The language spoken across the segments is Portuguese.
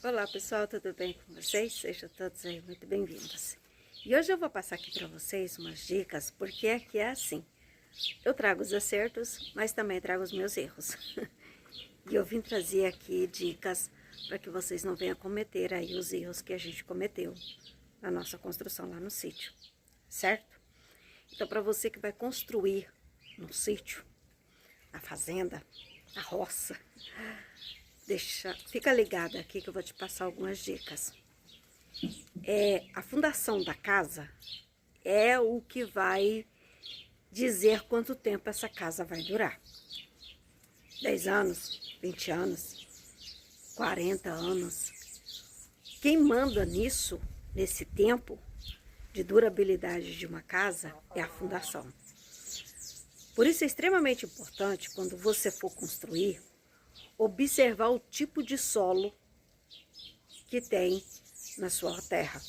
Olá pessoal, tudo bem com vocês? Sejam todos aí muito bem-vindos. E hoje eu vou passar aqui para vocês umas dicas, porque aqui é assim. Eu trago os acertos, mas também trago os meus erros. E eu vim trazer aqui dicas para que vocês não venham cometer aí os erros que a gente cometeu na nossa construção lá no sítio, certo? Então, para você que vai construir no sítio, na fazenda, na roça, fica ligada aqui que eu vou te passar algumas dicas. A fundação da casa é o que vai dizer quanto tempo essa casa vai durar. 10 anos, 20 anos, 40 anos. Quem manda nisso, nesse tempo de durabilidade de uma casa, é a fundação. Por isso é extremamente importante, quando você for construir, observar o tipo de solo que tem na sua terra.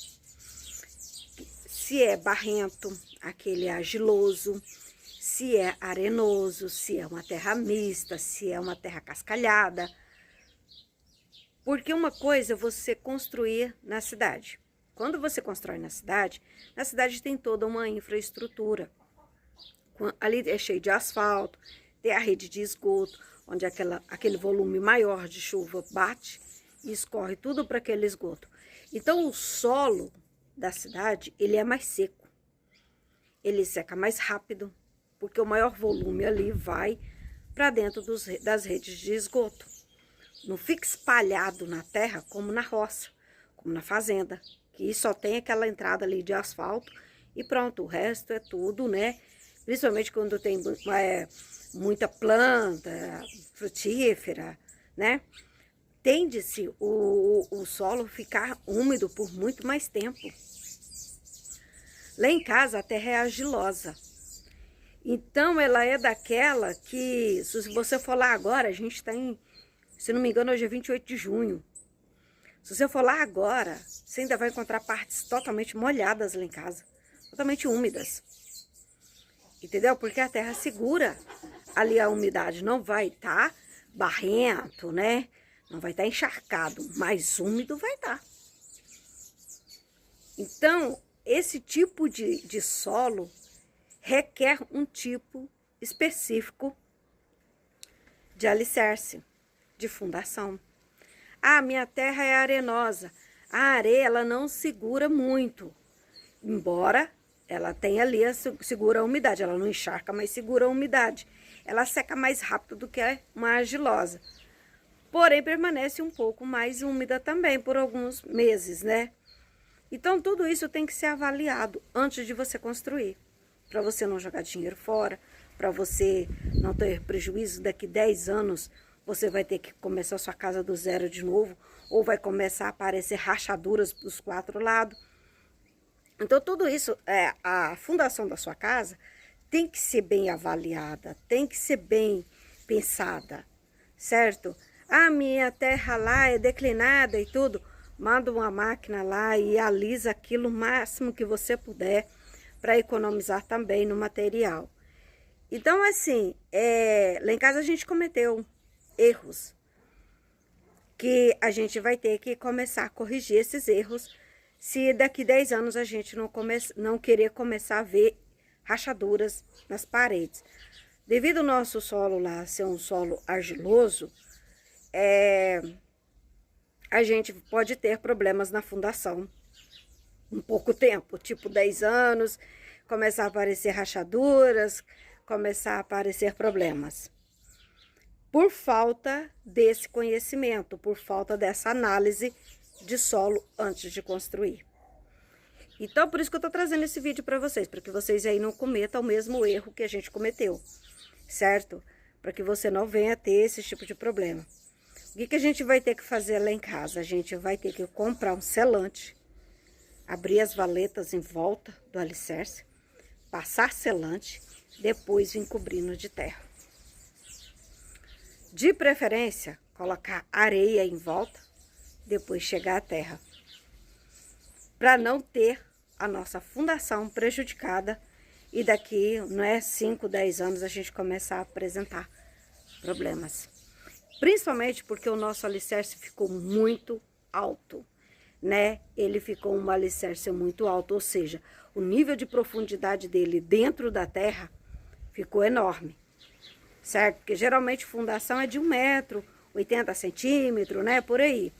Se é barrento, aquele argiloso, se é arenoso, se é uma terra mista, se é uma terra cascalhada. Porque uma coisa é você construir na cidade. Quando você constrói na cidade tem toda uma infraestrutura. Ali é cheio de asfalto, tem a rede de esgoto, onde aquele volume maior de chuva bate e escorre tudo para aquele esgoto. Então, o solo da cidade, ele é mais seco. Ele seca mais rápido, porque o maior volume ali vai para dentro das redes de esgoto. Não fica espalhado na terra como na roça, como na fazenda, que só tem aquela entrada ali de asfalto e pronto, o resto é tudo, né? Principalmente quando tem muita planta frutífera, né? Tende-se o solo ficar úmido por muito mais tempo. Lá em casa a terra é argilosa. Então ela é daquela que, se você for lá agora, a gente está em, se não me engano, hoje é 28 de junho. Se você for lá agora, você ainda vai encontrar partes totalmente molhadas lá em casa, totalmente úmidas. Entendeu? Porque a terra segura ali a umidade, não vai estar barrento, né? Não vai estar encharcado, mas úmido vai estar. Então, esse tipo de solo requer um tipo específico de alicerce, de fundação. Ah, minha terra é arenosa. A areia, ela não segura muito, embora ela tenha ali, segura a umidade. Ela não encharca, mas segura a umidade. Ela seca mais rápido do que uma argilosa. Porém, permanece um pouco mais úmida também por alguns meses, né? Então, tudo isso tem que ser avaliado antes de você construir. Para você não jogar dinheiro fora, para você não ter prejuízo. Daqui 10 anos, você vai ter que começar a sua casa do zero de novo, ou vai começar a aparecer rachaduras dos 4 lados. Então, tudo isso, a fundação da sua casa tem que ser bem avaliada, tem que ser bem pensada, certo? Ah, minha terra lá é declinada e tudo. Manda uma máquina lá e alisa aquilo o máximo que você puder para economizar também no material. Então, assim, lá em casa a gente cometeu erros que a gente vai ter que começar a corrigir esses erros se daqui 10 anos a gente não querer começar a ver rachaduras nas paredes. Devido ao nosso solo lá ser um solo argiloso, a gente pode ter problemas na fundação em pouco tempo, tipo 10 anos, começar a aparecer rachaduras, começar a aparecer problemas. Por falta desse conhecimento, por falta dessa análise de solo antes de construir. Então, por isso que eu tô trazendo esse vídeo para vocês, para que vocês aí não cometam o mesmo erro que a gente cometeu, certo? Para que você não venha ter esse tipo de problema. O que a gente vai ter que fazer lá em casa? A gente vai ter que comprar um selante, abrir as valetas em volta do alicerce, passar selante, depois vir cobrindo de terra. De preferência, colocar areia em volta, depois chegar à terra, para não ter a nossa fundação prejudicada e daqui, 5, 10 anos a gente começar a apresentar problemas. Principalmente porque o nosso alicerce ficou muito alto, né? Ele ficou um alicerce muito alto, ou seja, o nível de profundidade dele dentro da terra ficou enorme, certo? Porque geralmente fundação é de 1 metro, 80 centímetros, né? Por aí.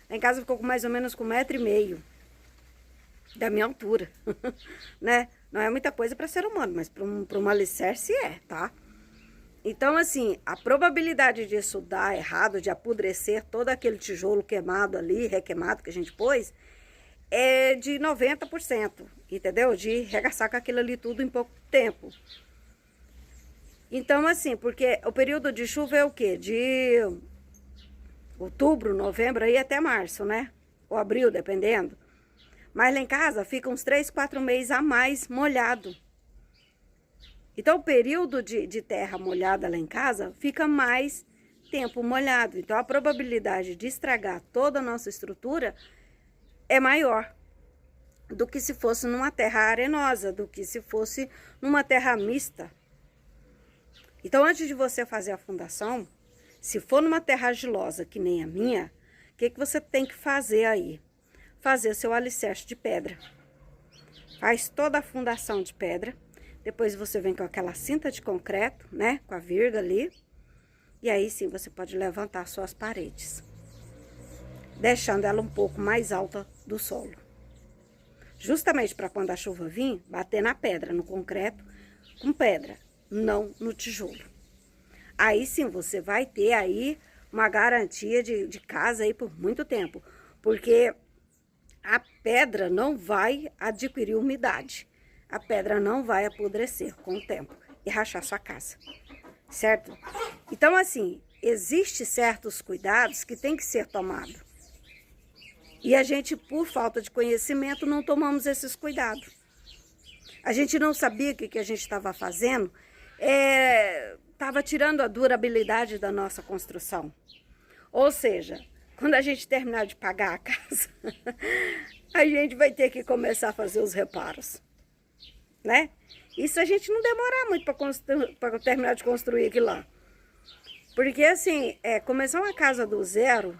Lá em casa ficou com mais ou menos com 1,5 metro da minha altura, né? Não é muita coisa para ser humano, mas para um alicerce é, tá? Então, assim, a probabilidade disso dar errado, de apodrecer todo aquele tijolo queimado ali, requeimado que a gente pôs, é de 90%, entendeu? De regaçar com aquilo ali tudo em pouco tempo. Então, assim, porque o período de chuva é o quê? De outubro, novembro, aí até março, né? Ou abril, dependendo. Mas lá em casa fica uns 3, 4 meses a mais molhado. Então, o período de terra molhada lá em casa fica mais tempo molhado. Então, a probabilidade de estragar toda a nossa estrutura é maior do que se fosse numa terra arenosa, do que se fosse numa terra mista. Então, antes de você fazer a fundação, se for numa terra argilosa, que nem a minha, o que você tem que fazer aí? Fazer seu alicerce de pedra. Faz toda a fundação de pedra. Depois você vem com aquela cinta de concreto, né? Com a virga ali. E aí sim você pode levantar suas paredes, deixando ela um pouco mais alta do solo. Justamente para quando a chuva vir, bater na pedra, no concreto, com pedra, não no tijolo. Aí sim você vai ter aí uma garantia de casa aí por muito tempo. Porque a pedra não vai adquirir umidade. A pedra não vai apodrecer com o tempo e rachar sua casa, certo? Então, assim, existem certos cuidados que tem que ser tomados. E a gente, por falta de conhecimento, não tomamos esses cuidados. A gente não sabia o que a gente estava fazendo, estava tirando a durabilidade da nossa construção. Ou seja, quando a gente terminar de pagar a casa, a gente vai ter que começar a fazer os reparos, né? Isso a gente não demorar muito para terminar de construir aquilo lá. Porque assim, começar uma casa do zero,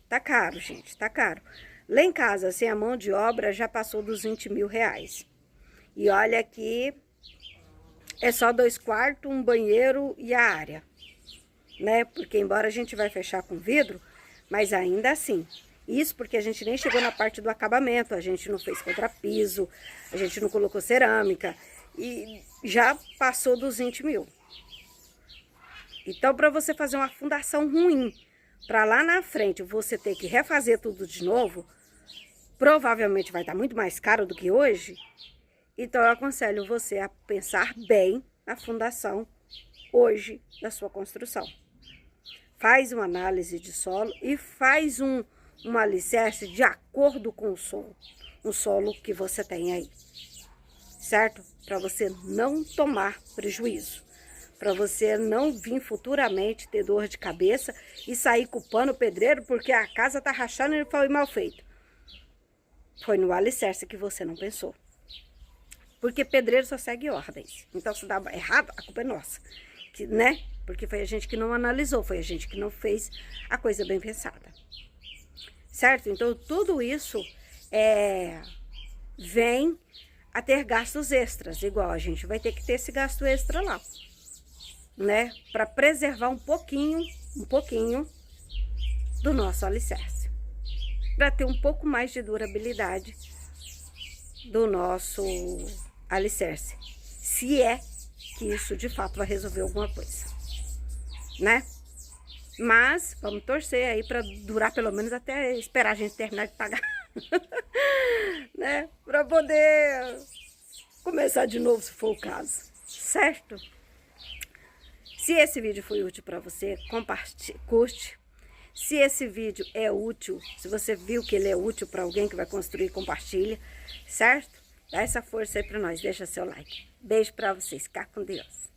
tá caro, gente, tá caro. Lá em casa, assim, a mão de obra já passou dos 20 mil reais. E olha que é só 2 quartos, um banheiro e a área, né? Porque embora a gente vai fechar com vidro, mas ainda assim... Isso porque a gente nem chegou na parte do acabamento, a gente não fez contrapiso, a gente não colocou cerâmica e já passou dos 20 mil. Então, para você fazer uma fundação ruim, para lá na frente você ter que refazer tudo de novo, provavelmente vai estar muito mais caro do que hoje. Então, eu aconselho você a pensar bem na fundação hoje da sua construção. Faz uma análise de solo e faz um alicerce de acordo com o solo que você tem aí, certo? Para você não tomar prejuízo, para você não vir futuramente ter dor de cabeça e sair culpando o pedreiro porque a casa tá rachando e ele foi mal feito. Foi no alicerce que você não pensou. Porque pedreiro só segue ordens. Então, se dá errado, a culpa é nossa, né? Porque foi a gente que não analisou, foi a gente que não fez a coisa bem pensada. Certo? Então, tudo isso vem a ter gastos extras, igual a gente vai ter que ter esse gasto extra lá, né? Para preservar um pouquinho do nosso alicerce. Para ter um pouco mais de durabilidade do nosso alicerce. Se é que isso de fato vai resolver alguma coisa, né? Mas vamos torcer aí para durar pelo menos até esperar a gente terminar de pagar, né? Para poder começar de novo, se for o caso, certo? Se esse vídeo foi útil para você, compartilhe, curte. Se esse vídeo é útil, se você viu que ele é útil para alguém que vai construir, compartilha, certo? Dá essa força aí para nós, deixa seu like. Beijo para vocês, ficar com Deus.